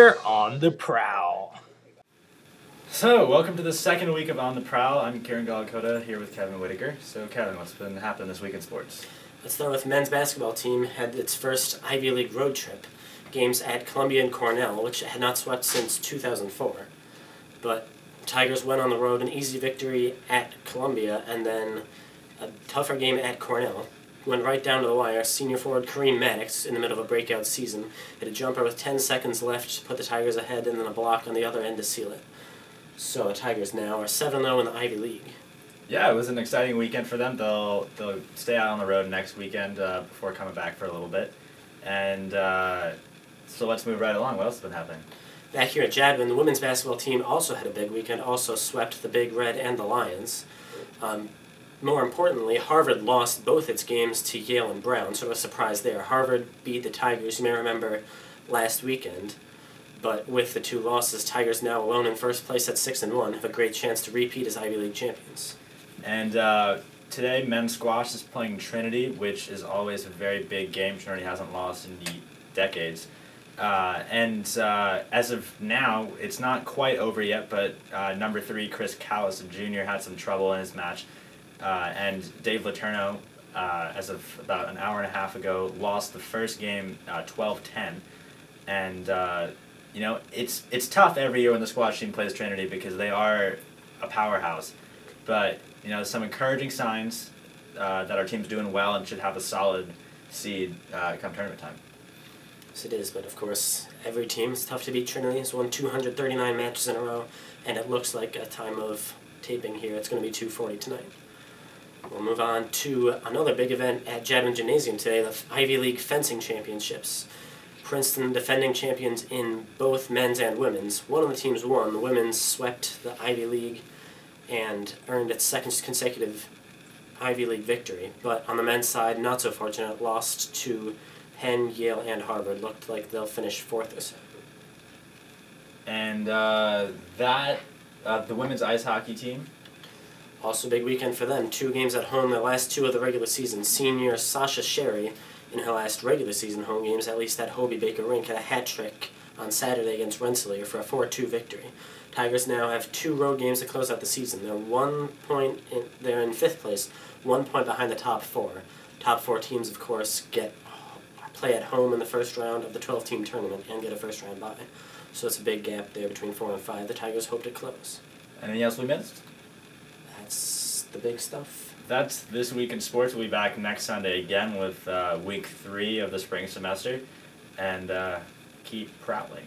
Whitaker on the Prowl. So, welcome to the second week of On the Prowl. I'm Kiran Gollakota here with Kevin Whitaker. So, Kevin, what's been happening this week in sports? Let's start with men's basketball team had its first Ivy League road trip. Games at Columbia and Cornell, which had not swept since 2004. But Tigers went on the road, an easy victory at Columbia, and then a tougher game at Cornell. Went right down to the wire. Senior forward Kareem Maddox, in the middle of a breakout season, hit a jumper with 10 seconds left to put the Tigers ahead, and then a block on the other end to seal it. So the Tigers now are 7-0 in the Ivy League. Yeah, it was an exciting weekend for them. They'll stay out on the road next weekend before coming back for a little bit. And so let's move right along. What else has been happening? Back here at Jadwin, the women's basketball team also had a big weekend, also swept the Big Red and the Lions. More importantly, Harvard lost both its games to Yale and Brown, sort of a surprise there. Harvard beat the Tigers, you may remember, last weekend. But with the two losses, Tigers now alone in first place at 6-1 have a great chance to repeat as Ivy League champions. And today, men's squash is playing Trinity, which is always a very big game. Trinity hasn't lost in decades. As of now, it's not quite over yet, but number 3, Chris Callis Jr. had some trouble in his match. And Dave Letourneau, as of about an hour and a half ago, lost the first game 12-10. And, you know, it's tough every year when the squash team plays Trinity because they are a powerhouse. But, you know, some encouraging signs that our team's doing well and should have a solid seed come tournament time. Yes, it is, but of course, every team is tough to beat. Trinity has won 239 matches in a row, and it looks like at time of taping here, it's going to be 240 tonight. We'll move on to another big event at Jadwin Gymnasium today, the Ivy League Fencing Championships. Princeton defending champions in both men's and women's. One of the teams won. The women's swept the Ivy League and earned its second consecutive Ivy League victory. But on the men's side, not so fortunate, lost to Penn, Yale, and Harvard. Looked like they'll finish 4th or so. And the women's ice hockey team. Also a big weekend for them. 2 games at home, their last 2 of the regular season. Senior Sasha Sherry, in her last regular season home games, at least at Hobie Baker Rink, had a hat trick on Saturday against Rensselaer for a 4-2 victory. Tigers now have 2 road games to close out the season. They're in 5th place, 1 point behind the top 4. Top 4 teams, of course, play at home in the first round of the 12-team tournament and get a first-round bye. So it's a big gap there between 4 and 5. The Tigers hope to close. Anything else we missed? That's the big stuff. That's this week in sports. We'll be back next Sunday again with week 3 of the spring semester. And keep prowling.